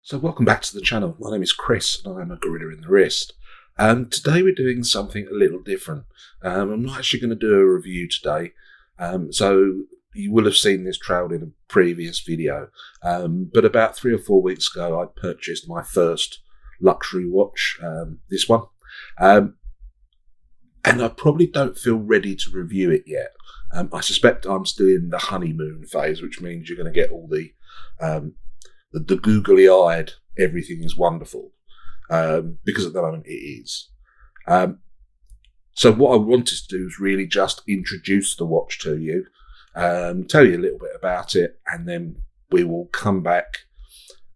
So welcome back to the channel. My name is Chris and I'm a gorilla in the wrist. Today we're doing something a little different. I'm not actually going to do a review today. So you will have seen this trailed in a previous video. But about 3 or 4 weeks ago I purchased my first luxury watch, this one. And I probably don't feel ready to review it yet. I suspect I'm still in the honeymoon phase, which means you're going to get all the googly-eyed, everything is wonderful, because at the moment it is. So what I wanted to do is really just introduce the watch to you, tell you a little bit about it, and then we will come back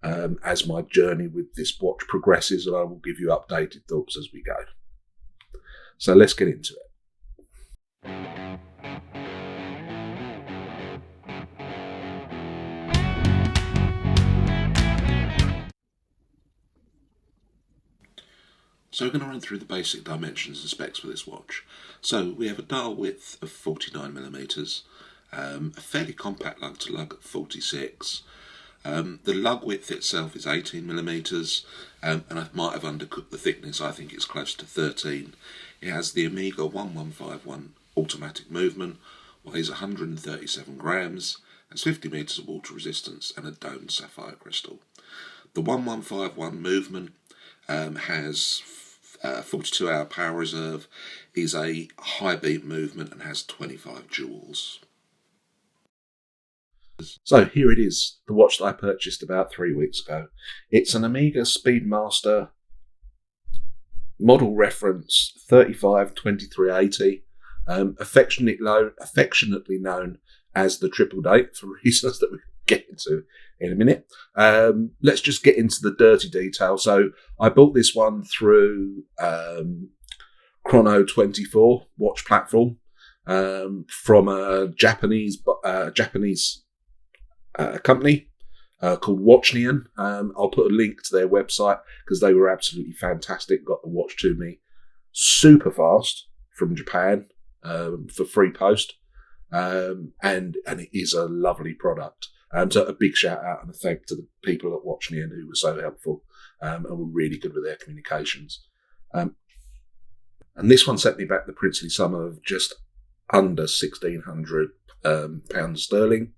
as my journey with this watch progresses, and I will give you updated thoughts as we go. So let's get into it. So we're going to run through the basic dimensions and specs for this watch. So we have a dial width of 49mm, a fairly compact lug to lug at 46. The lug width itself is 18mm, and I might have undercooked the thickness. I think it's close to 13. It has the Omega 1151 automatic movement, weighs 137 grams, has 50 metres of water resistance and a domed sapphire crystal. The 1151 movement has 42-hour power reserve, is a high beat movement and has 25 joules. So here it is, the watch that I purchased about 3 weeks ago. It's an Omega Speedmaster model reference 352380, affectionately known as the triple date for reasons that we get into in a minute. Let's just get into the dirty detail. So I bought this one through Chrono24 watch platform, from a Japanese company called Watchian. I'll put a link to their website because they were absolutely fantastic. Got the watch to me super fast from Japan for free post, and it is a lovely product. So a big shout out and a thank to the people at Watchian who were so helpful and were really good with their communications. And this one set me back the princely sum of just under £1,600 sterling.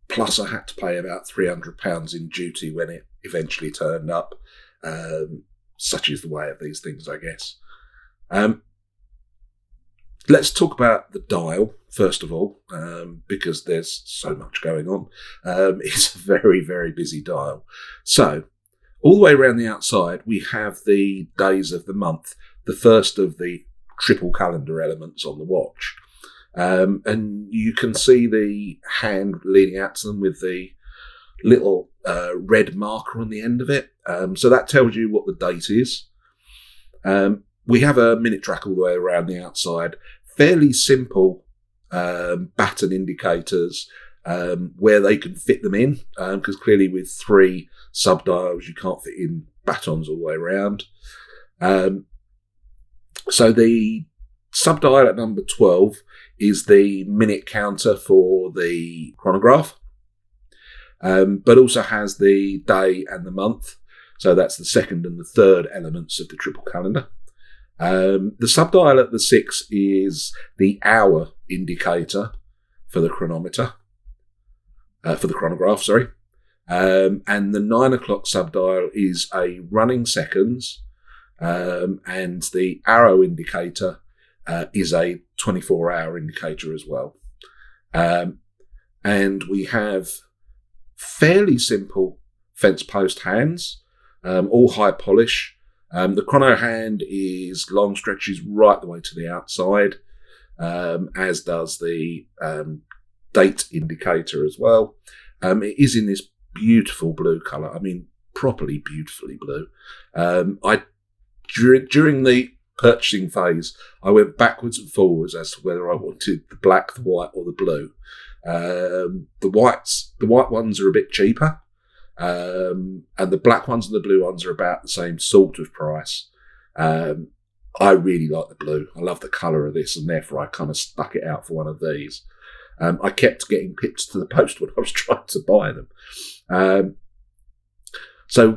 Plus I had to pay about £300 in duty when it eventually turned up. Such is the way of these things, I guess. Let's talk about the dial, first of all, because there's so much going on. It's a very, very busy dial. So, all the way around the outside, we have the days of the month, the first of the triple calendar elements on the watch. And you can see the hand leading out to them with the little red marker on the end of it. So that tells you what the date is. We have a minute track all the way around the outside. Fairly simple baton indicators where they can fit them in, because clearly with 3 subdials you can't fit in batons all the way around. So the subdial at number 12 is the minute counter for the chronograph, but also has the day and the month. So that's the second and the third elements of the triple calendar. The subdial at the 6 is the hour indicator for the chronometer, for the chronograph, sorry. And the 9 o'clock subdial is a running seconds, and the arrow indicator is a 24-hour indicator as well. And we have fairly simple fence post hands, all high polish. The chrono hand is long stretches right the way to the outside, as does the date indicator as well. It is in this beautiful blue colour. I mean, properly beautifully blue. During the purchasing phase, I went backwards and forwards as to whether I wanted the black, the white, or the blue. The white ones are a bit cheaper. And the black ones and the blue ones are about the same sort of price. I really like the blue. I love the colour of this, and therefore I kind of stuck it out for one of these. I kept getting pips to the post when I was trying to buy them. So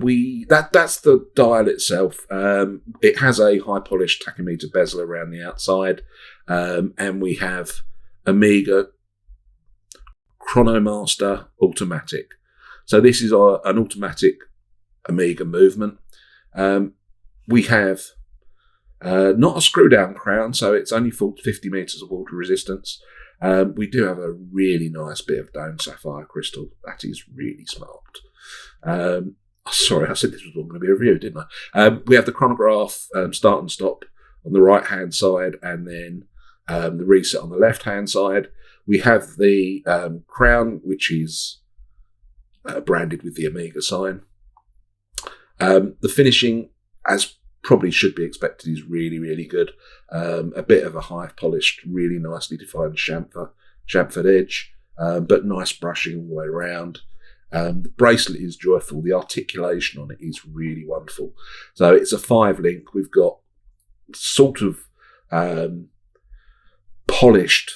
that's the dial itself. It has a high polished tachymeter bezel around the outside, and we have Omega Chronomaster automatic. So this is an automatic Omega movement. We have not a screw down crown, so it's only 50 meters of water resistance. We do have a really nice bit of domed sapphire crystal. That is really smart. Sorry, I said this was all going to be a review, didn't I? We have the chronograph start and stop on the right-hand side, and then the reset on the left-hand side. We have the crown, which is branded with the Omega sign. The finishing, as probably should be expected, is really, really good. A bit of a high-polished, really nicely defined chamfered edge, but nice brushing all the way around. The bracelet is joyful. The articulation on it is really wonderful. So it's a 5-link. We've got sort of polished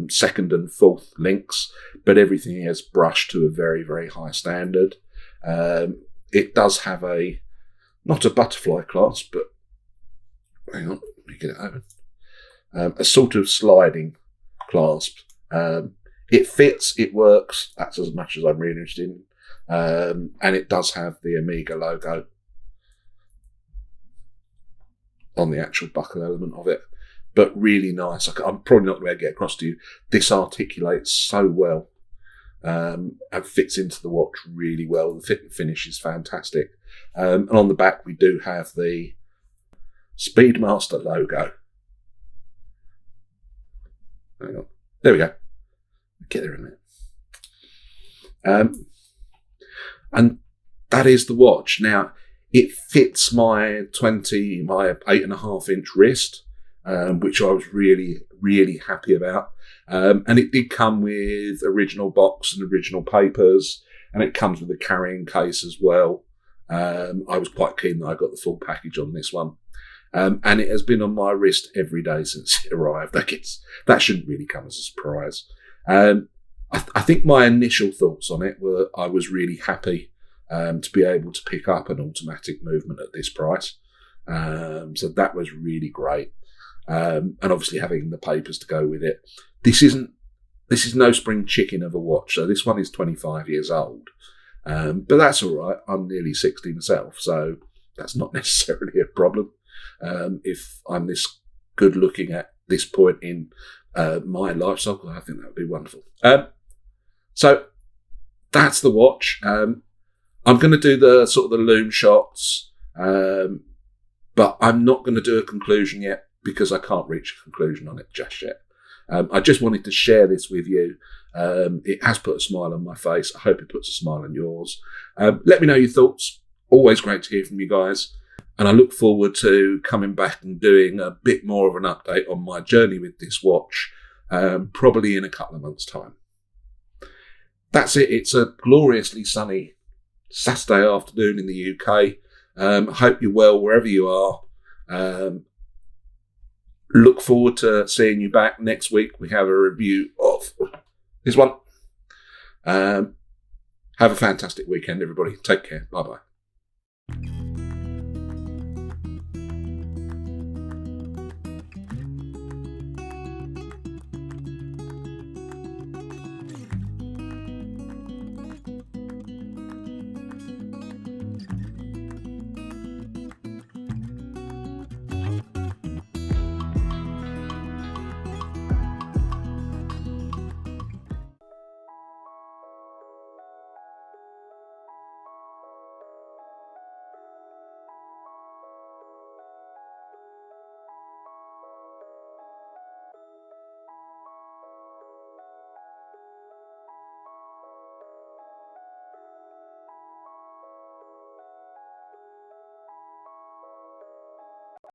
second and fourth links, but everything is brushed to a very, very high standard. It does have not a butterfly clasp, but hang on, let me get it open. A sort of sliding clasp. It fits, it works, that's as much as I'm really interested in. And it does have the Omega logo on the actual buckle element of it, but really nice. I'm probably not going to get across to you. This articulates so well and fits into the watch really well. The fit and finish is fantastic. And on the back, we do have the Speedmaster logo. Hang on. There we go. Get there in a minute. And that is the watch. Now, it fits my 8.5 inch wrist, which I was really, really happy about. And it did come with original box and original papers, and it comes with a carrying case as well. I was quite keen that I got the full package on this one. And it has been on my wrist every day since it arrived. That shouldn't really come as a surprise. I think my initial thoughts on it were I was really happy to be able to pick up an automatic movement at this price. So that was really great. And obviously having the papers to go with it. This is no spring chicken of a watch. So this one is 25 years old. But that's all right. I'm nearly 60 myself, so that's not necessarily a problem. If I'm this good looking at this point in my life cycle, I think that would be wonderful. So that's the watch. I'm going to do the sort of the loom shots, but I'm not going to do a conclusion yet because I can't reach a conclusion on it just yet. I just wanted to share this with you. It has put a smile on my face. I hope it puts a smile on yours. Let me know your thoughts. Always great to hear from you guys. And I look forward to coming back and doing a bit more of an update on my journey with this watch, probably in a couple of months' time. That's it. It's a gloriously sunny Saturday afternoon in the UK. Hope you're well wherever you are. Look forward to seeing you back next week. We have a review of this one. Have a fantastic weekend, everybody. Take care. Bye-bye.